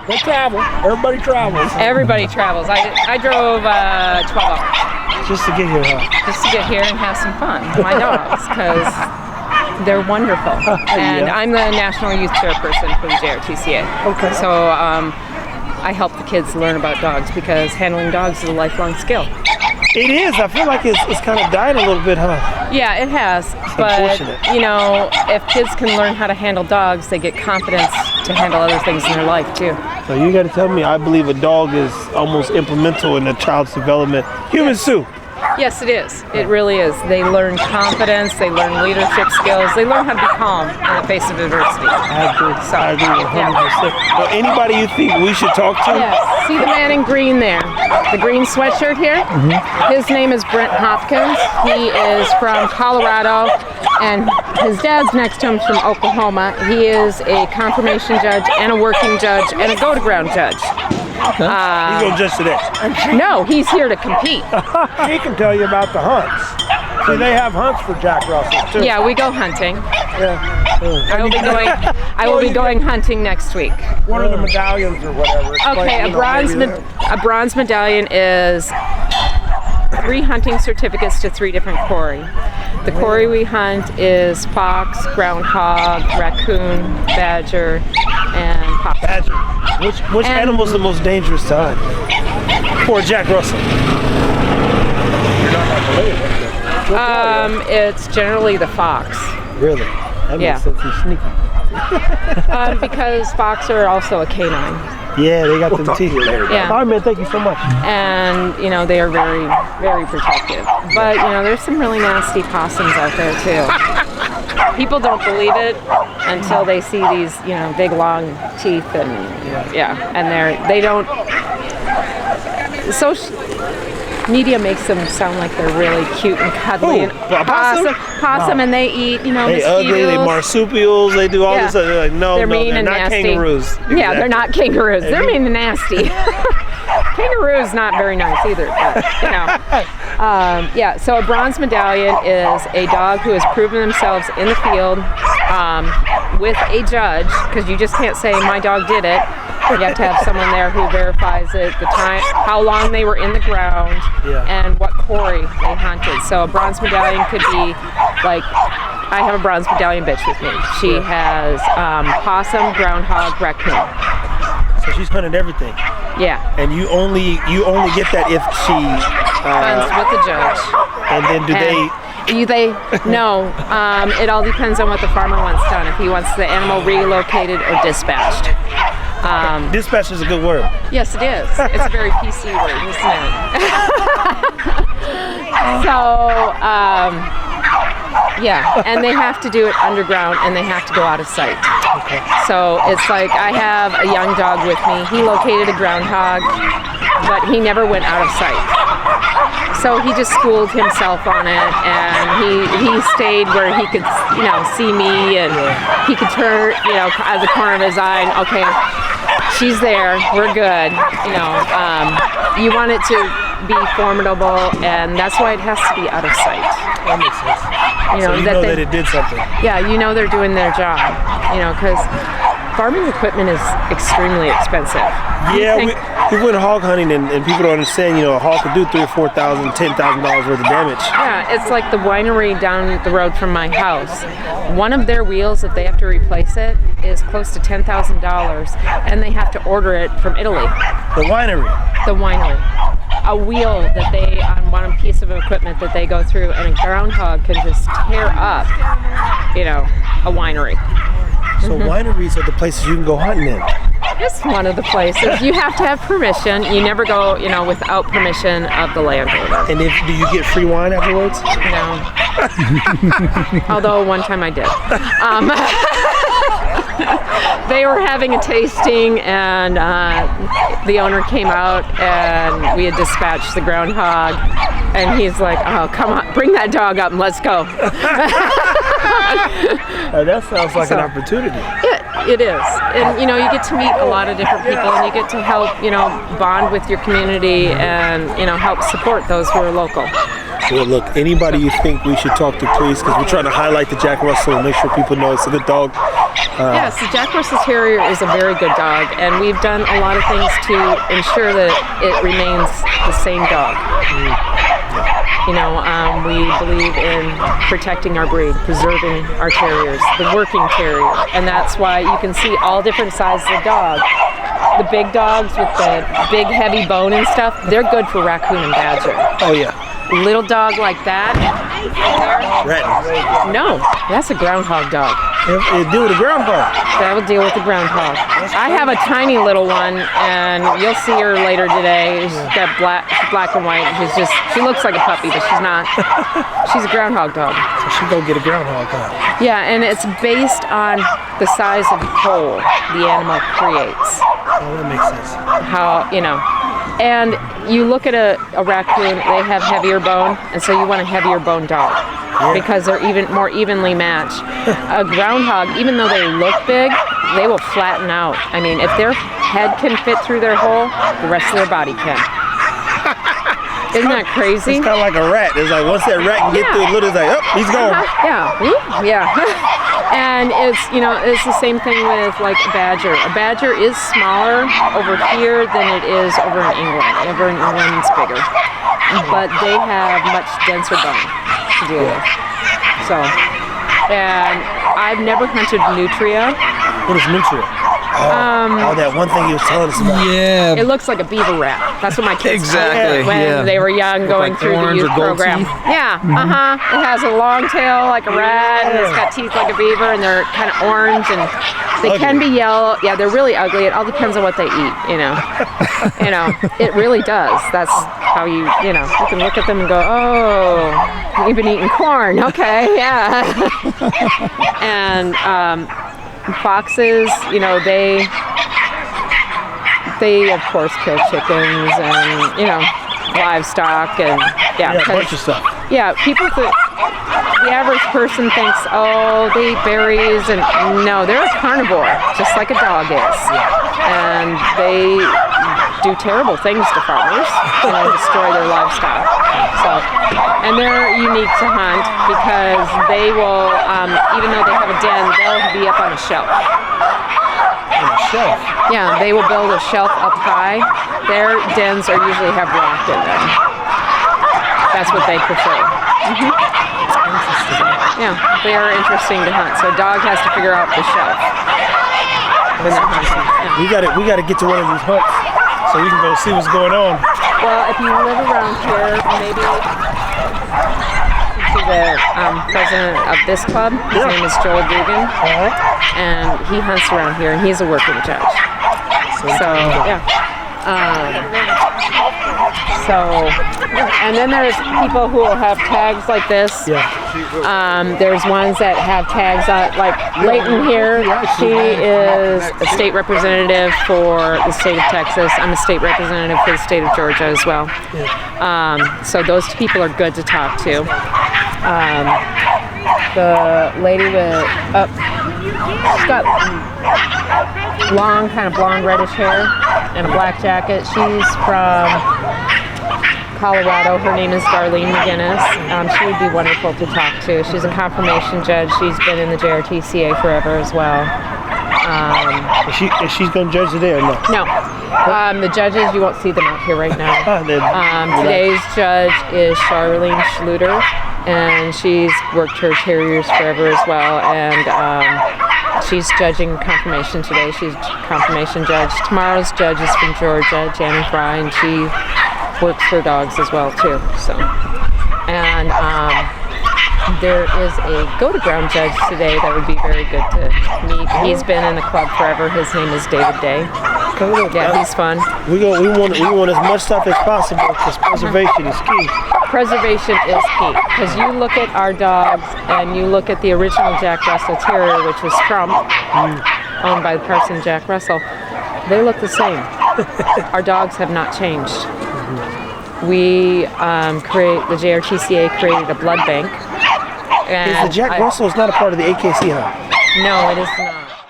They travel. Everybody travels. Everybody travels. I drove 12 hours. Just to get here, huh? Just to get here and have some fun with my dogs, because they're wonderful. And Yeah. I'm the National Youth Chairperson for the JRTCA. Okay. So I help the kids learn about dogs, because handling dogs is a lifelong skill. It is. I feel like it's kind of dying a little bit, huh? Yeah, it has. But, unfortunate. you know, if kids can learn how to handle dogs, they get confidence to handle other things in their life, too. So you got to tell me, I believe a dog is almost implemental in a child's development. Human soup. Yes, it is. It really is. They learn confidence, they learn leadership skills, they learn how to be calm in the face of adversity. I agree. So, I agree 100%. yeah. Well, anybody you think we should talk to? Yes. See the man in green there? The green sweatshirt here? Mm-hmm. His name is Brent Hopkins. He is from Colorado, and his dad's next to him from Oklahoma. He is a confirmation judge and a working judge and a go-to-ground judge. He's going to judge today. No, he's here to compete. He can tell you about the hunts. See, they have hunts for Jack Russell too. Yeah, we go hunting. Yeah. I will be going hunting next week. What are the medallions or whatever? Okay, a bronze medallion is 3 hunting certificates to 3 different quarry. The quarry we hunt is fox, groundhog, raccoon, badger, and possum. Badger. Which animal is the most dangerous to hunt? For Jack Russell. You're not going to believe it. It's generally the fox. Really? That makes Yeah. sense. He's sneaky. Because fox are also a canine. Yeah, they got them talk to teeth. you later. Yeah. All right, man. Thank you so much. And, you know, they are very, very protective. But, you know, there's some really nasty possums out there, too. People don't believe it until they see these, you know, big, long teeth and, and they don't... Social media makes them sound like they're really cute and cuddly. And possum, and they eat, you know, They mosquitoes. ugly, they marsupials, they do all this other, like, They're mean and not nasty. kangaroos. Yeah, they're not kangaroos. They're mean and nasty. Kangaroo's not very nice either, but, you know. So a bronze medallion is a dog who has proven themselves in the field with a judge, because you just can't say, my dog did it. You have to have someone there who verifies it, the time, how long they were in the ground, and what quarry they hunted. So a bronze medallion could be like, I have a bronze medallion bitch with me. She has possum, groundhog, raccoon. So she's hunted everything. Yeah. And you only get that if she Hunts with the judge. And then No. It all depends on what the farmer wants done. If he wants the animal relocated or dispatched. Dispatch is a good word. Yes, it is. It's a very PC word, isn't it? So, and they have to do it underground, and they have to go out of sight. Okay. So it's like, I have a young dog with me. He located a groundhog, but he never went out of sight. So he just schooled himself on it, and he stayed where he could, you know, see me, and he could turn, you know, out of the corner of his eye, and, okay, she's there, we're good. You know, you want it to be formidable, and that's why it has to be out of sight. That makes sense. You know, so that it did something. Yeah, you know they're doing their job. You know, because farming equipment is extremely expensive. Yeah, we went hog hunting, and people don't understand, you know, a hog could do $3,000 or $4,000, $10,000 worth of damage. Yeah, it's like the winery down the road from my house. One of their wheels, if they have to replace it, is close to $10,000, and they have to order it from Italy. The winery? The winery. A wheel that they, on one piece of equipment that they go through, and a groundhog can just tear up, you know, a winery. So wineries are the places you can go hunting in? It's one of the places. You have to have permission. You never go, you know, without permission of the landowner. And do you get free wine afterwards? No. Although one time I did. They were having a tasting, and the owner came out, and we had dispatched the groundhog, and he's like, oh, come on, bring that dog up and let's go. That sounds like an opportunity. It is. And, you know, you get to meet a lot of different people, and you get to help, you know, bond with your community and, you know, help support those who are local. Well, look, anybody you think we should talk to, please, because we're trying to highlight the Jack Russell and make sure people know it's a good dog. Yes, the Jack Russell Terrier is a very good dog, and we've done a lot of things to ensure that it remains the same dog. You know, we believe in protecting our breed, preserving our terriers, the working terrier, and that's why you can see all different sizes of dog. The big dogs with the big heavy bone and stuff, they're good for raccoon and badger. Oh, yeah. Little dog like that, Rat. no, that's a groundhog dog. It deal with a groundhog. That will deal with the groundhog. I have a tiny little one, and you'll see her later today. She's got black and white. She looks like a puppy, but she's not. She's a groundhog dog. So she go get a groundhog dog. Yeah, and it's based on the size of hole the animal creates. Oh, that makes sense. How, you know. And you look at a raccoon, they have heavier bone, and so you want a heavier bone dog because they're even more evenly matched. A groundhog, even though they look big, they will flatten out. I mean, if their head can fit through their hole, the rest of their body can. Isn't that crazy? It's kind of like a rat. It's like once that rat can get through a little, it's like, oh, he's gone. Yeah. And it's, you know, it's the same thing with like a badger. A badger is smaller over here than it is over in England. Over in England it's bigger. But they have much denser bone to deal with. So, and I've never hunted nutria. What is nutria? Oh, that one thing he was telling us about. Yeah. It looks like a beaver rat. That's what my kids Exactly, called it when they were young, going like through the horns youth or gold program. teeth? Yeah, It has a long tail like a rat, and it's got teeth like a beaver, and they're kind of orange, and they can be yellow. Yeah, they're really ugly. It all depends on what they eat, you know. It really does. That's how you can look at them and go, oh, you've been eating corn. Okay, yeah. And foxes, you know, they of course kill chickens and, you know, livestock and a bunch of stuff. Yeah, the average person thinks, oh, they eat berries, and no, they're a carnivore, just like a dog is. And they do terrible things to farmers, destroy their livestock. So, and they're unique to hunt because they will, even though they have a den, they'll be up on a shelf. On a shelf? Yeah, they will build a shelf up high. Their dens usually have rock in them. That's what they prefer. Yeah, they are interesting to hunt. So a dog has to figure out the shelf when they're hunting. Yeah. We gotta get to one of these hunts so we can go see what's going on. Well, if you live around here, maybe to the president of this club. His name is Joel Dugan, and he hunts around here, and he's a working judge. So yeah. And then there's people who will have tags like this. There's ones that have tags on, like Leighton here. She is a state representative for the state of Texas. I'm a state representative for the state of Georgia as well. So those two people are good to talk to. The lady with, she's got long, kind of blonde reddish hair and a black jacket. She's from Colorado. Her name is Darlene McGinnis. She would be wonderful to talk to. She's a confirmation judge. She's been in the JRTCA forever as well. She's going to judge today or no? No. The judges, you won't see them out here right now. Today's judge is Charlene Schluter, and she's worked her terriers forever as well. And she's judging confirmation today. She's confirmation judge. Tomorrow's judge is from Georgia, Janet Fry, and she works for dogs as well too. So, and there is a go-to-ground judge today that would be very good to meet. He's been in the club forever. His name is David Day. Yeah, he's fun. We want as much stuff as possible because preservation is key. Preservation is key because you look at our dogs and you look at the original Jack Russell Terrier, which was Trump, owned by the person Jack Russell. They look the same. Our dogs have not changed. We the JRTCA created a blood bank. Is the Jack Russell is not a part of the AKC, huh? No, it is not.